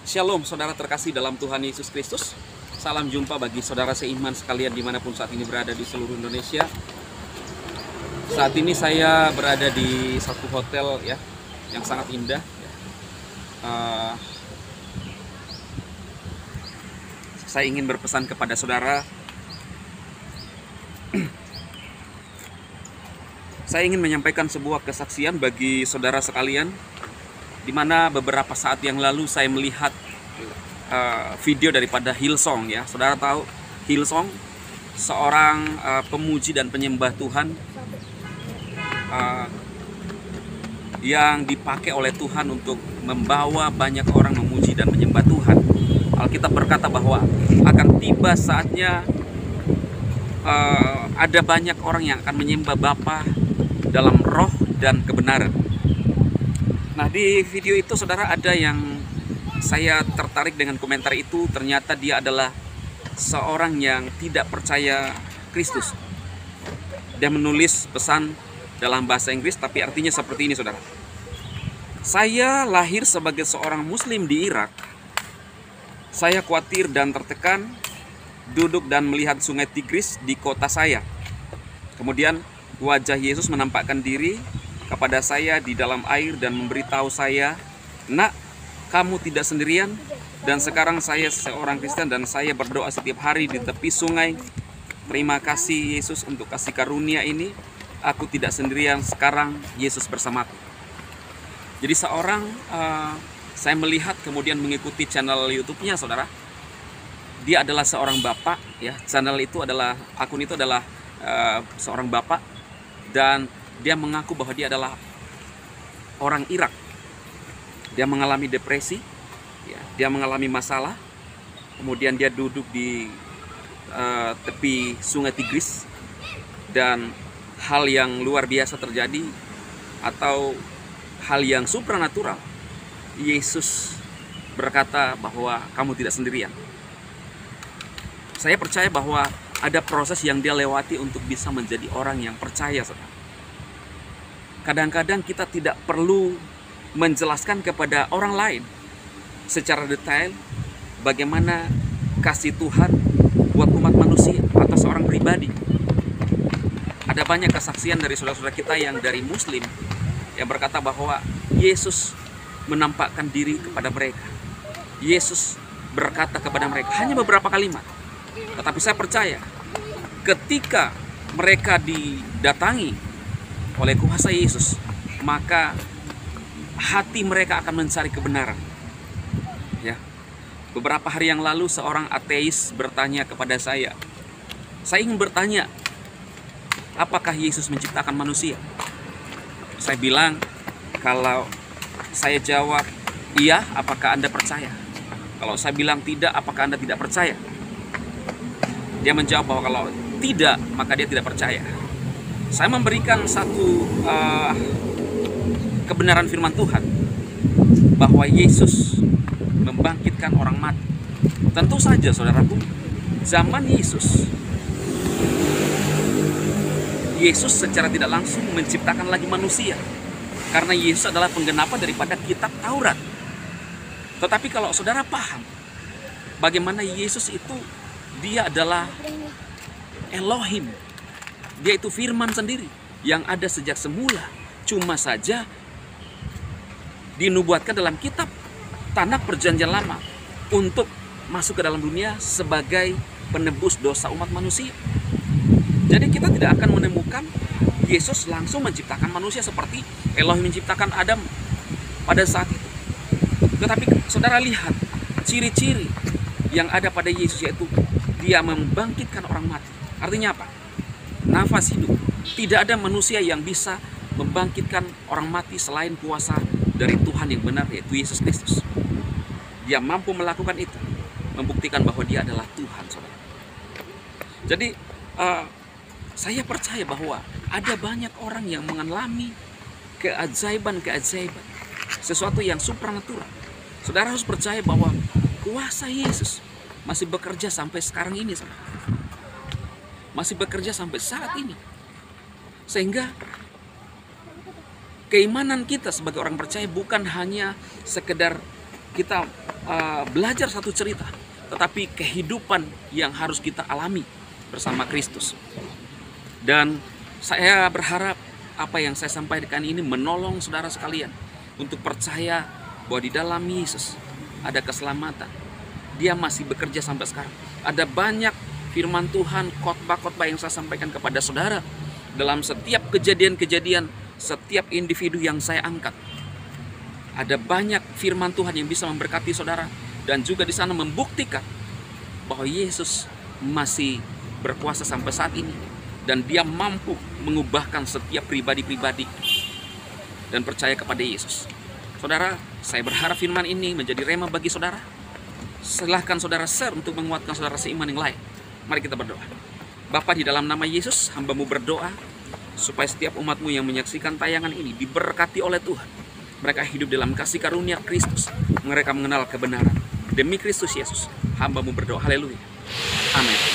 Shalom saudara terkasih dalam Tuhan Yesus Kristus. Salam jumpa bagi saudara seiman sekalian dimanapun saat ini berada di seluruh Indonesia. Saat ini saya berada di satu hotel ya, yang sangat indah. Saya ingin berpesan kepada saudara. Saya ingin menyampaikan sebuah kesaksian bagi saudara sekalian, di mana beberapa saat yang lalu saya melihat video daripada Hillsong ya. Saudara tahu Hillsong, seorang pemuji dan penyembah Tuhan yang dipakai oleh Tuhan untuk membawa banyak orang memuji dan menyembah Tuhan. Alkitab berkata bahwa akan tiba saatnya ada banyak orang yang akan menyembah Bapa dalam roh dan kebenaran. Nah, di video itu saudara ada yang saya tertarik dengan komentar itu. Ternyata dia adalah seorang yang tidak percaya Kristus. Dia menulis pesan dalam bahasa Inggris, tapi artinya seperti ini saudara. Saya lahir sebagai seorang muslim di Irak. Saya khawatir dan tertekan duduk dan melihat sungai Tigris di kota saya. Kemudian wajah Yesus menampakkan diri kepada saya di dalam air dan memberitahu saya, "Nak, kamu tidak sendirian, dan sekarang saya seorang Kristen dan saya berdoa setiap hari di tepi sungai. Terima kasih Yesus untuk kasih karunia ini. Aku tidak sendirian, sekarang Yesus bersamaku." Jadi saya melihat kemudian mengikuti channel YouTube-nya saudara. Dia adalah seorang bapak ya. Akun itu adalah seorang bapak, dan dia mengaku bahwa dia adalah orang Irak. Dia mengalami depresi, ya, dia mengalami masalah. Kemudian dia duduk di tepi sungai Tigris, dan hal yang luar biasa terjadi, atau hal yang supranatural. Yesus berkata bahwa kamu tidak sendirian. Saya percaya bahwa ada proses yang dia lewati untuk bisa menjadi orang yang percaya saudara. Kadang-kadang kita tidak perlu menjelaskan kepada orang lain secara detail bagaimana kasih Tuhan buat umat manusia atau seorang pribadi. Ada banyak kesaksian dari saudara-saudara kita yang dari Muslim yang berkata bahwa Yesus menampakkan diri kepada mereka. Yesus berkata kepada mereka hanya beberapa kalimat. Tetapi saya percaya ketika mereka didatangi oleh kuasa Yesus, maka hati mereka akan mencari kebenaran. Ya. Beberapa hari yang lalu seorang ateis bertanya kepada saya ingin bertanya, apakah Yesus menciptakan manusia? Saya bilang, kalau saya jawab iya, apakah Anda percaya? Kalau saya bilang tidak, apakah Anda tidak percaya? Dia menjawab bahwa kalau tidak, maka dia tidak percaya. Saya memberikan satu kebenaran firman Tuhan bahwa Yesus membangkitkan orang mati. Tentu saja saudaraku, zaman Yesus secara tidak langsung menciptakan lagi manusia, karena Yesus adalah penggenapan daripada kitab Taurat. Tetapi kalau saudara paham bagaimana Yesus itu, dia adalah Elohim. Dia itu firman sendiri yang ada sejak semula. Cuma saja dinubuatkan dalam kitab Tanakh Perjanjian Lama untuk masuk ke dalam dunia sebagai penebus dosa umat manusia. Jadi kita tidak akan menemukan Yesus langsung menciptakan manusia seperti Elohim menciptakan Adam pada saat itu. Tetapi saudara lihat ciri-ciri yang ada pada Yesus, yaitu dia membangkitkan orang mati. Artinya apa? Nafas hidup. Tidak ada manusia yang bisa membangkitkan orang mati selain kuasa dari Tuhan yang benar, yaitu Yesus Kristus. Dia mampu melakukan itu, membuktikan bahwa dia adalah Tuhan saudara. Jadi saya percaya bahwa ada banyak orang yang mengalami keajaiban-keajaiban, sesuatu yang supranatural. Saudara harus percaya bahwa kuasa Yesus masih bekerja sampai sekarang ini saudara. Masih bekerja sampai saat ini. Sehingga keimanan kita sebagai orang percaya bukan hanya sekedar kita belajar satu cerita, tetapi kehidupan yang harus kita alami bersama Kristus. Dan saya berharap apa yang saya sampaikan ini menolong saudara sekalian untuk percaya bahwa di dalam Yesus ada keselamatan. Dia masih bekerja sampai sekarang. Ada banyak firman Tuhan, khotbah-khotbah yang saya sampaikan kepada saudara dalam setiap kejadian-kejadian, setiap individu yang saya angkat. Ada banyak firman Tuhan yang bisa memberkati saudara dan juga di sana membuktikan bahwa Yesus masih berkuasa sampai saat ini dan dia mampu mengubahkan setiap pribadi-pribadi dan percaya kepada Yesus. Saudara, saya berharap firman ini menjadi rema bagi saudara. Silahkan saudara share untuk menguatkan saudara seiman yang lain. Mari kita berdoa. Bapa, di dalam nama Yesus, hamba-Mu berdoa supaya setiap umat-Mu yang menyaksikan tayangan ini diberkati oleh Tuhan. Mereka hidup dalam kasih karunia Kristus. Mereka mengenal kebenaran. Demi Kristus Yesus, hamba-Mu berdoa. Haleluya. Amin.